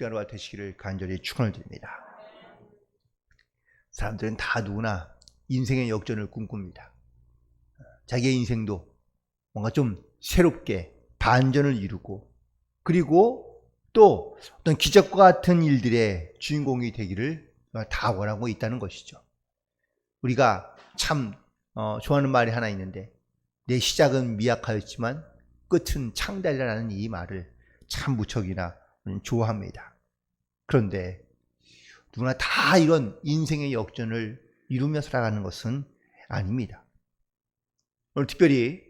복된 하루가 되시기를 간절히 축원을 드립니다. 사람들은 다 누구나 인생의 역전을 꿈꿉니다. 자기의 인생도 뭔가 좀 새롭게 반전을 이루고, 그리고 또 어떤 기적과 같은 일들의 주인공이 되기를 다 원하고 있다는 것이죠. 우리가 참 좋아하는 말이 하나 있는데, 내 시작은 미약하였지만 끝은 창달이라는 이 말을 참 무척이나 좋아합니다. 그런데 누구나 다 이런 인생의 역전을 이루며 살아가는 것은 아닙니다. 오늘 특별히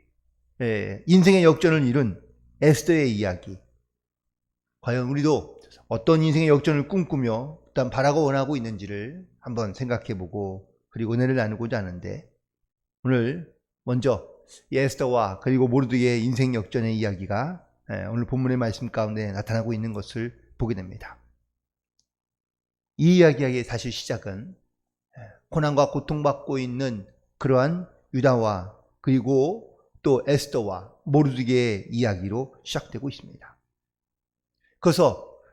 인생의 역전을 이룬 에스더의 이야기, 과연 우리도 어떤 인생의 역전을 꿈꾸며 일단 바라고 원하고 있는지를 한번 생각해보고, 그리고 은혜를 나누고자 하는데, 오늘 먼저 에스더와 그리고 모르드게의 인생 역전의 이야기가 오늘 본문의 말씀 가운데 나타나고 있는 것을 보게 됩니다. 이 이야기의 사실 시작은 고난과 고통받고 있는 그러한 유다와 그리고 또 에스더와 모르드게의 이야기로 시작되고 있습니다.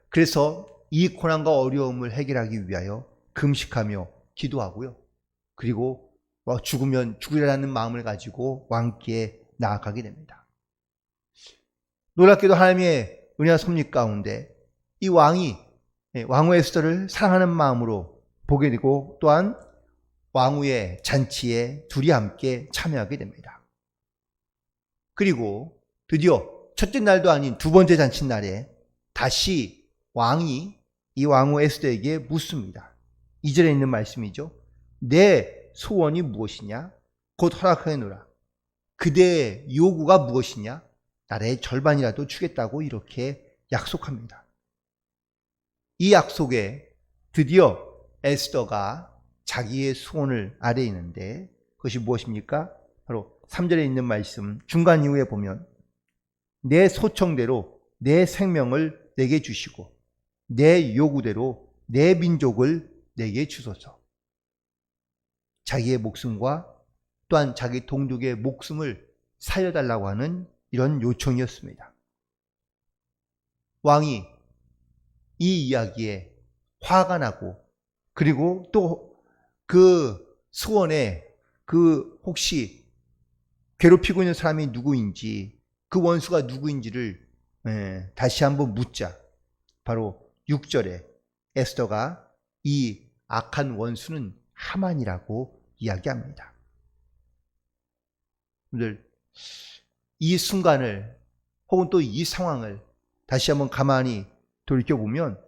그래서 이 고난과 어려움을 해결하기 위하여 금식하며 기도하고요. 그리고 죽으면 죽으리라는 마음을 가지고 왕께 나아가게 됩니다. 놀랍게도 하나님의 은혜와 섭리 가운데 이 왕후 에스더를 사랑하는 마음으로 보게 되고, 또한 왕후의 잔치에 둘이 함께 참여하게 됩니다. 그리고 드디어 첫째 날도 아닌 두 번째 잔칫날에 다시 왕이 이 왕후 에스더에게 묻습니다. 2절에 있는 말씀이죠. 내 소원이 무엇이냐? 곧 허락하노라. 그대의 요구가 무엇이냐? 나라의 절반이라도 주겠다고 이렇게 약속합니다. 이 약속에 드디어 에스더가 자기의 소원을 아뢰는데, 그것이 무엇입니까? 바로 3절에 있는 말씀 중간 이후에 보면, 내 소청대로 내 생명을 내게 주시고 내 요구대로 내 민족을 내게 주소서. 자기의 목숨과 또한 자기 동족의 목숨을 살려달라고 하는 이런 요청이었습니다. 왕이 이 이야기에 화가 나고, 그리고 또 그 소원에 혹시 괴롭히고 있는 사람이 누구인지, 그 원수가 누구인지를 다시 한번 묻자, 바로 6절에 에스더가 이 악한 원수는 하만이라고 이야기합니다. 오늘 이 순간을 혹은 또 이 상황을 다시 한번 가만히 돌이켜보면,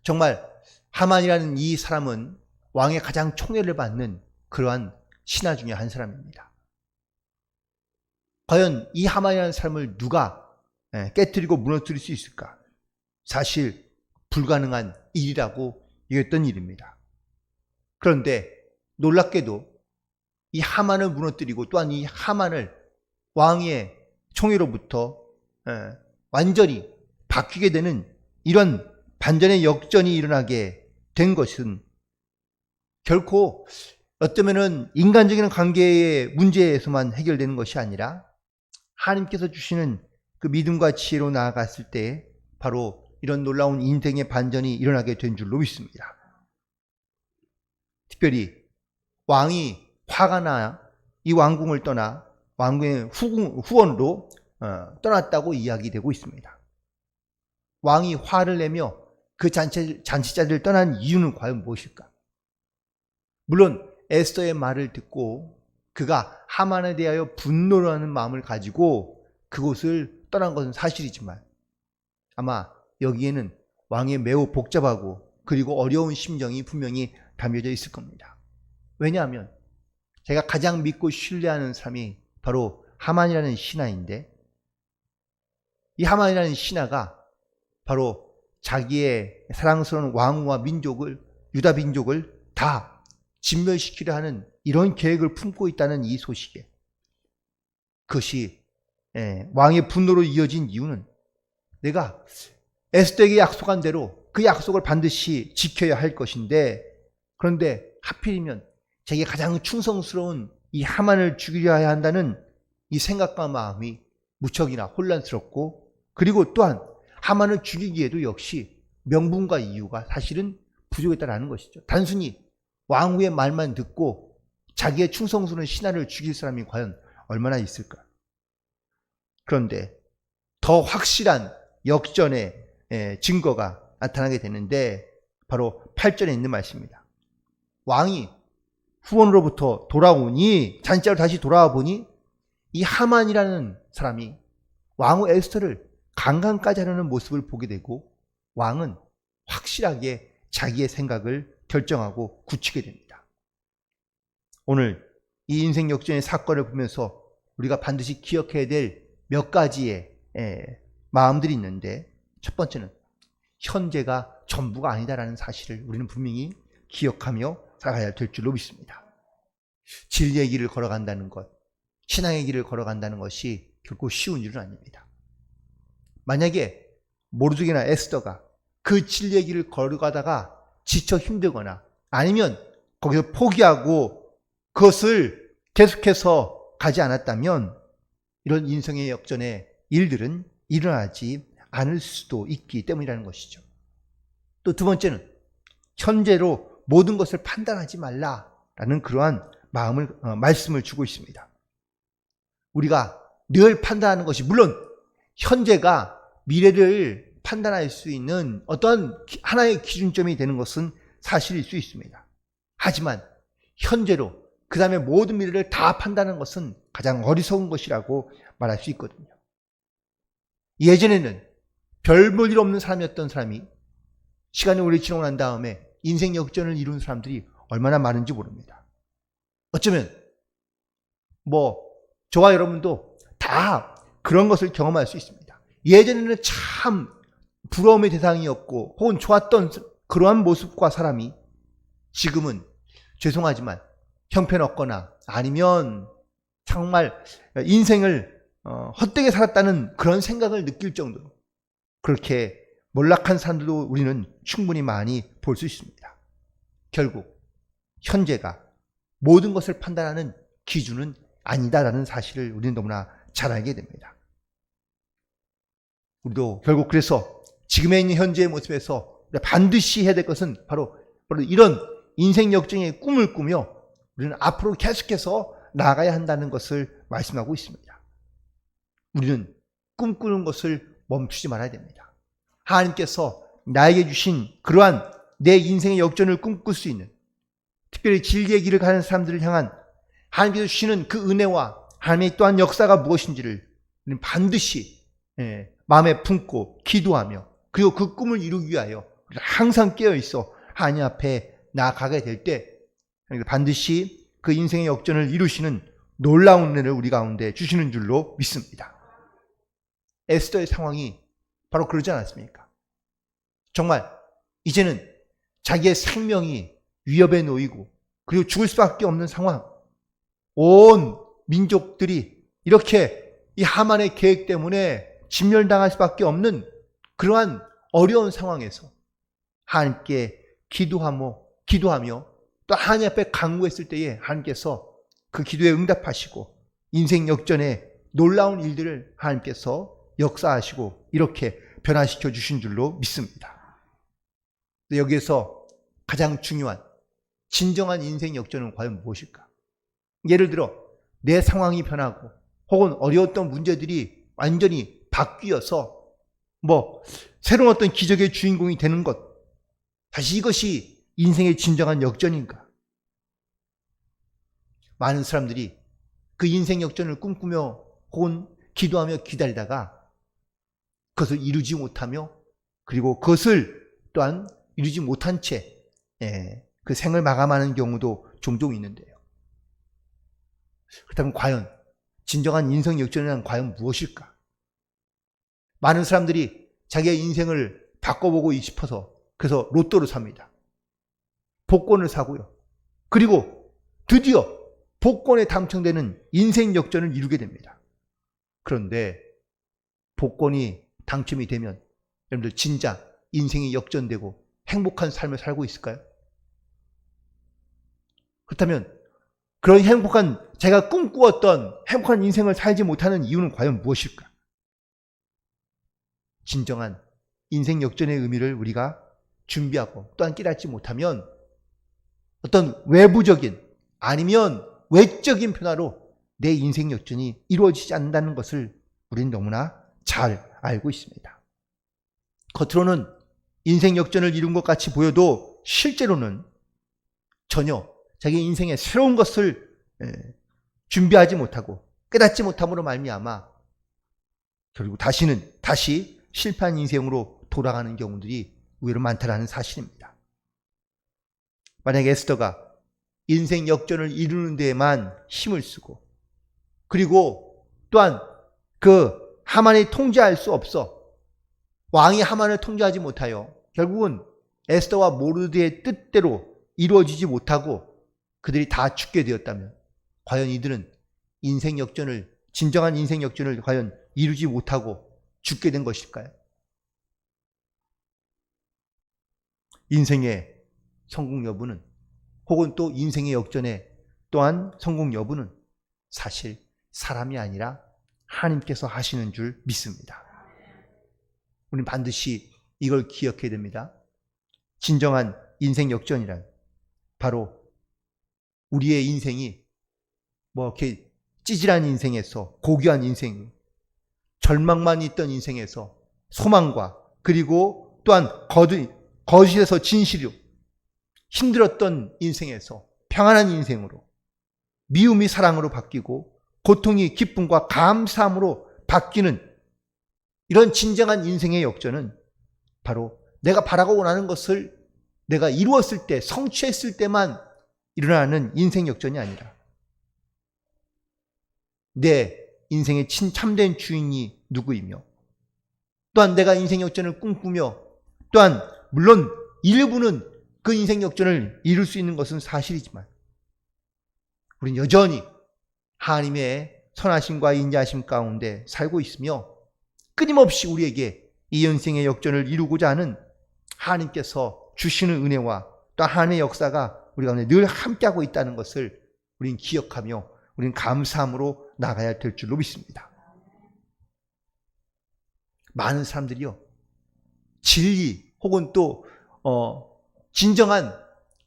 정말 하만이라는 이 사람은 왕의 가장 총애를 받는 그러한 신하 중에 한 사람입니다. 과연 이 하만이라는 사람을 누가 깨뜨리고 무너뜨릴 수 있을까? 사실 불가능한 일이라고 여겼던 일입니다. 그런데 놀랍게도 이 하만을 무너뜨리고, 또한 이 하만을 왕의 총애로부터 완전히 바뀌게 되는 이런 반전의 역전이 일어나게 된 것은 결코 어쩌면은 인간적인 관계의 문제에서만 해결되는 것이 아니라, 하나님께서 주시는 그 믿음과 지혜로 나아갔을 때 바로 이런 놀라운 인생의 반전이 일어나게 된 줄로 믿습니다. 특별히 왕이 화가 나 이 왕궁을 떠나 왕궁의 후원으로 떠났다고 이야기되고 있습니다. 왕이 화를 내며 그 잔치자들을 떠난 이유는 과연 무엇일까? 물론 에스더의 말을 듣고 그가 하만에 대하여 분노하는 마음을 가지고 그곳을 떠난 것은 사실이지만, 아마 여기에는 왕의 매우 복잡하고 그리고 어려운 심정이 분명히 담겨져 있을 겁니다. 왜냐하면 제가 가장 믿고 신뢰하는 사람이 바로 하만이라는 신하인데, 이 하만이라는 신하가 바로 자기의 사랑스러운 왕후와 민족을, 유다 민족을 다 진멸시키려 하는 이런 계획을 품고 있다는 이 소식에, 그것이 왕의 분노로 이어진 이유는, 내가 에스더에게 약속한 대로 그 약속을 반드시 지켜야 할 것인데, 그런데 하필이면 자기가 가장 충성스러운 이 하만을 죽이려 한다는 이 생각과 마음이 무척이나 혼란스럽고, 그리고 또한 하만을 죽이기에도 역시 명분과 이유가 사실은 부족했다라는 것이죠. 단순히 왕후의 말만 듣고 자기의 충성스러운 신하를 죽일 사람이 과연 얼마나 있을까? 그런데 더 확실한 역전의 증거가 나타나게 되는데 바로 8절에 있는 말씀입니다. 왕이 후원으로부터 돌아오니, 잔치하러 다시 돌아와 보니 이 하만이라는 사람이 왕후 에스더를 강간까지 하려는 모습을 보게 되고 왕은 확실하게 자기의 생각을 결정하고 굳히게 됩니다. 오늘 이 인생 역전의 사건을 보면서 우리가 반드시 기억해야 될 몇 가지의 마음들이 있는데, 첫 번째는 현재가 전부가 아니다라는 사실을 우리는 분명히 기억하며 살아가야 될 줄로 믿습니다. 진리의 길을 걸어간다는 것, 신앙의 길을 걸어간다는 것이 결코 쉬운 일은 아닙니다. 만약에 모르드게나 에스더가 그 진리의 길을 걸어가다가 지쳐 힘들거나 아니면 거기서 포기하고 그것을 계속해서 가지 않았다면 이런 인생의 역전의 일들은 일어나지 않을 수도 있기 때문이라는 것이죠. 또 두 번째는 현재로 모든 것을 판단하지 말라라는 그러한 말씀을 주고 있습니다. 우리가 늘 판단하는 것이, 물론 현재가 미래를 판단할 수 있는 어떤 하나의 기준점이 되는 것은 사실일 수 있습니다. 하지만 현재로 그 다음에 모든 미래를 다 판단하는 것은 가장 어리석은 것이라고 말할 수 있거든요. 예전에는 별 볼 일 없는 사람이었던 사람이 시간이 오래 지나고 난 다음에 인생 역전을 이룬 사람들이 얼마나 많은지 모릅니다. 어쩌면 저와 여러분도 다 그런 것을 경험할 수 있습니다. 예전에는 참 부러움의 대상이었고 혹은 좋았던 그러한 모습과 사람이 지금은 죄송하지만 형편없거나 아니면 정말 인생을 헛되게 살았다는 그런 생각을 느낄 정도로 그렇게 몰락한 사람들도 우리는 충분히 많이 볼 수 있습니다. 결국 현재가 모든 것을 판단하는 기준은 아니다라는 사실을 우리는 너무나 잘 알게 됩니다. 우리도 결국 그래서 지금에 있는 현재의 모습에서 반드시 해야 될 것은 바로 이런 인생 역정의 꿈을 꾸며 우리는 앞으로 계속해서 나아가야 한다는 것을 말씀하고 있습니다. 우리는 꿈꾸는 것을 멈추지 말아야 됩니다. 하나님께서 나에게 주신 그러한 내 인생의 역전을 꿈꿀 수 있는, 특별히 진리의 길을 가는 사람들을 향한 하나님께서 주시는 그 은혜와 하나님의 또한 역사가 무엇인지를 우리는 반드시 마음에 품고 기도하며, 그리고 그 꿈을 이루기 위하여 항상 깨어있어 하나님 앞에 나아가게 될 때 반드시 그 인생의 역전을 이루시는 놀라운 은혜를 우리 가운데 주시는 줄로 믿습니다. 에스더의 상황이 바로 그러지 않았습니까? 정말 이제는 자기의 생명이 위협에 놓이고 그리고 죽을 수밖에 없는 상황, 온 민족들이 이렇게 이 하만의 계획 때문에 진멸당할 수밖에 없는 그러한 어려운 상황에서 하나님께 기도하며 또 하나님 앞에 간구했을 때에 하나님께서 그 기도에 응답하시고 인생 역전의 놀라운 일들을 하나님께서 역사하시고 이렇게 변화시켜 주신 줄로 믿습니다. 여기에서 가장 중요한 진정한 인생 역전은 과연 무엇일까? 예를 들어 내 상황이 변하고 혹은 어려웠던 문제들이 완전히 바뀌어서 새로운 어떤 기적의 주인공이 되는 것, 사실 이것이 인생의 진정한 역전인가? 많은 사람들이 그 인생 역전을 꿈꾸며 혹은 기도하며 기다리다가 그것을 이루지 못하며 그리고 그것을 또한 이루지 못한 채 그 생을 마감하는 경우도 종종 있는데요. 그렇다면 과연 진정한 인생 역전이란 과연 무엇일까? 많은 사람들이 자기의 인생을 바꿔보고 싶어서 그래서 로또를 삽니다. 복권을 사고요. 그리고 드디어 복권에 당첨되는 인생 역전을 이루게 됩니다. 그런데 복권이 당첨이 되면 여러분들 진짜 인생이 역전되고 행복한 삶을 살고 있을까요? 그렇다면 그런 행복한, 제가 꿈꾸었던 행복한 인생을 살지 못하는 이유는 과연 무엇일까? 진정한 인생 역전의 의미를 우리가 준비하고 또한 깨닫지 못하면 어떤 외부적인 아니면 외적인 변화로 내 인생 역전이 이루어지지 않는다는 것을 우리는 너무나 잘 알고 있습니다. 겉으로는 인생 역전을 이룬 것 같이 보여도 실제로는 전혀 자기 인생에 새로운 것을 준비하지 못하고 깨닫지 못함으로 말미암아 결국 다시 실패한 인생으로 돌아가는 경우들이 의외로 많다는 사실입니다. 만약에 에스더가 인생 역전을 이루는 데에만 힘을 쓰고 그리고 또한 그 하만이 통제할 수 없어 왕이 하만을 통제하지 못하여 결국은 에스더와 모르드의 뜻대로 이루어지지 못하고 그들이 다 죽게 되었다면 과연 이들은 진정한 인생 역전을 과연 이루지 못하고 죽게 된 것일까요? 인생의 성공 여부는 혹은 또 인생의 역전의 또한 성공 여부는 사실 사람이 아니라 하나님께서 하시는 줄 믿습니다. 우리는 반드시 이걸 기억해야 됩니다. 진정한 인생 역전이란 바로 우리의 인생이 이렇게 찌질한 인생에서 고귀한 인생, 절망만 있던 인생에서 소망과 그리고 또한 거짓에서 진실로 힘들었던 인생에서 평안한 인생으로 미움이 사랑으로 바뀌고 고통이 기쁨과 감사함으로 바뀌는 이런 진정한 인생의 역전은 바로 내가 바라고 원하는 것을 내가 이루었을 때, 성취했을 때만 일어나는 인생 역전이 아니라 내 인생의 참된 주인이 누구이며 또한 내가 인생 역전을 꿈꾸며 또한 물론 일부는 그 인생 역전을 이룰 수 있는 것은 사실이지만 우리는 여전히 하나님의 선하심과 인자하심 가운데 살고 있으며 끊임없이 우리에게 이 인생의 역전을 이루고자 하는 하나님께서 주시는 은혜와 또 하나님의 역사가 우리 가운데 늘 함께하고 있다는 것을 우리는 기억하며 우리는 감사함으로 나가야 될 줄로 믿습니다. 많은 사람들이요, 진리 혹은 또 진정한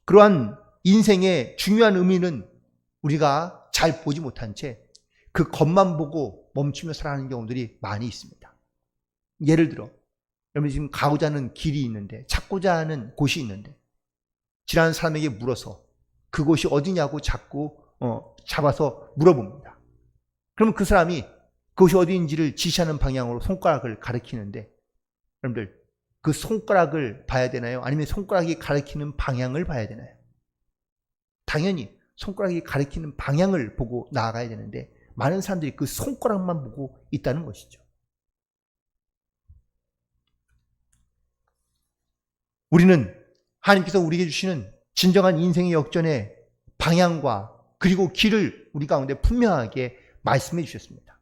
그러한 인생의 중요한 의미는 우리가 잘 보지 못한 채 그 겉만 보고 멈추며 살아가는 경우들이 많이 있습니다. 예를 들어 여러분 지금 가고자 하는 길이 있는데 찾고자 하는 곳이 있는데 지나는 사람에게 물어서 그곳이 어디냐고 자꾸 잡아서 물어봅니다. 그러면 그 사람이 그곳이 어디인지를 지시하는 방향으로 손가락을 가리키는데 여러분들 그 손가락을 봐야 되나요? 아니면 손가락이 가리키는 방향을 봐야 되나요? 당연히 손가락이 가리키는 방향을 보고 나아가야 되는데 많은 사람들이 그 손가락만 보고 있다는 것이죠. 우리는 하나님께서 우리에게 주시는 진정한 인생의 역전의 방향과 그리고 길을 우리 가운데 분명하게 말씀해 주셨습니다.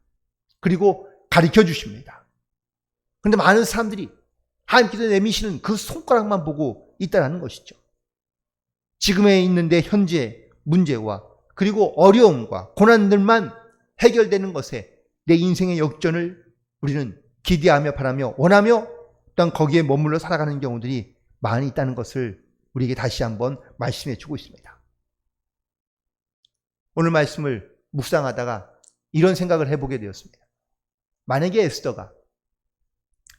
그리고 가르쳐 주십니다. 그런데 많은 사람들이 하나님께서 내미시는 그 손가락만 보고 있다는 것이죠. 지금에 있는데 현재 문제와 그리고 어려움과 고난들만 해결되는 것에 내 인생의 역전을 우리는 기대하며 바라며 원하며 또한 거기에 머물러 살아가는 경우들이 많이 있다는 것을 우리에게 다시 한번 말씀해 주고 있습니다. 오늘 말씀을 묵상하다가 이런 생각을 해보게 되었습니다. 만약에 에스더가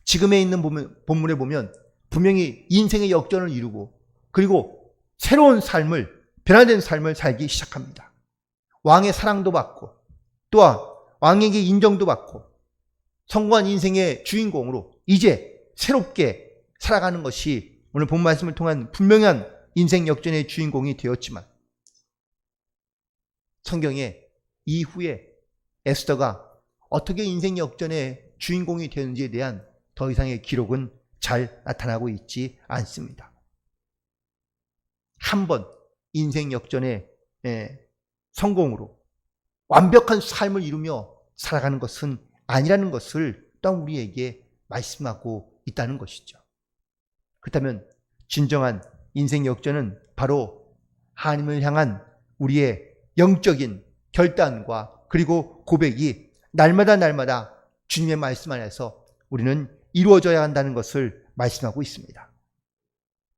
지금에 있는 본문에 보면 분명히 인생의 역전을 이루고 그리고 새로운 삶을 변화된 삶을 살기 시작합니다. 왕의 사랑도 받고 또한 왕에게 인정도 받고 성공한 인생의 주인공으로 이제 새롭게 살아가는 것이 오늘 본 말씀을 통한 분명한 인생 역전의 주인공이 되었지만 성경에 이후에 에스더가 어떻게 인생 역전의 주인공이 되는지에 대한 더 이상의 기록은 잘 나타나고 있지 않습니다. 한 번 인생 역전의 성공으로 완벽한 삶을 이루며 살아가는 것은 아니라는 것을 또한 우리에게 말씀하고 있다는 것이죠. 그렇다면 진정한 인생 역전은 바로 하나님을 향한 우리의 영적인 결단과 그리고 고백이 날마다 주님의 말씀 안에서 우리는 이루어져야 한다는 것을 말씀하고 있습니다.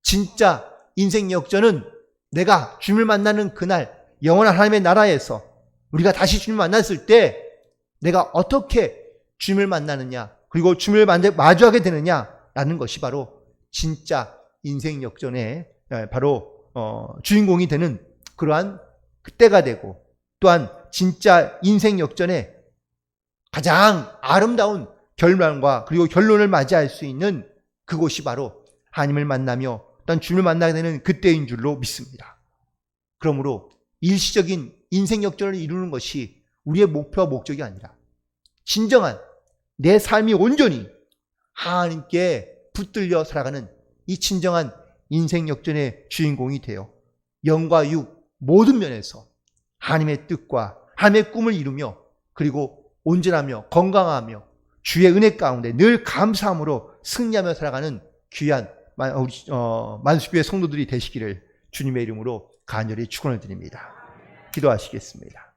진짜 인생 역전은 내가 주님을 만나는 그날 영원한 하나님의 나라에서 우리가 다시 주님을 만났을 때 내가 어떻게 주님을 만나느냐, 그리고 주님을 마주하게 되느냐라는 것이 바로 진짜 인생 역전의 바로 주인공이 되는 그러한 그때가 되고, 또한 진짜 인생 역전의 가장 아름다운 결말과 그리고 결론을 맞이할 수 있는 그곳이 바로 하나님을 만나며 또한 주님을 만나게 되는 그때인 줄로 믿습니다. 그러므로 일시적인 인생 역전을 이루는 것이 우리의 목표와 목적이 아니라 진정한 내 삶이 온전히 하나님께 붙들려 살아가는 이 진정한 인생 역전의 주인공이 되어 영과 육 모든 면에서 하나님의 뜻과 하나님의 꿈을 이루며 그리고 온전하며 건강하며 주의 은혜 가운데 늘 감사함으로 승리하며 살아가는 귀한 만수교의 성도들이 되시기를 주님의 이름으로 간절히 축원을 드립니다. 기도하시겠습니다.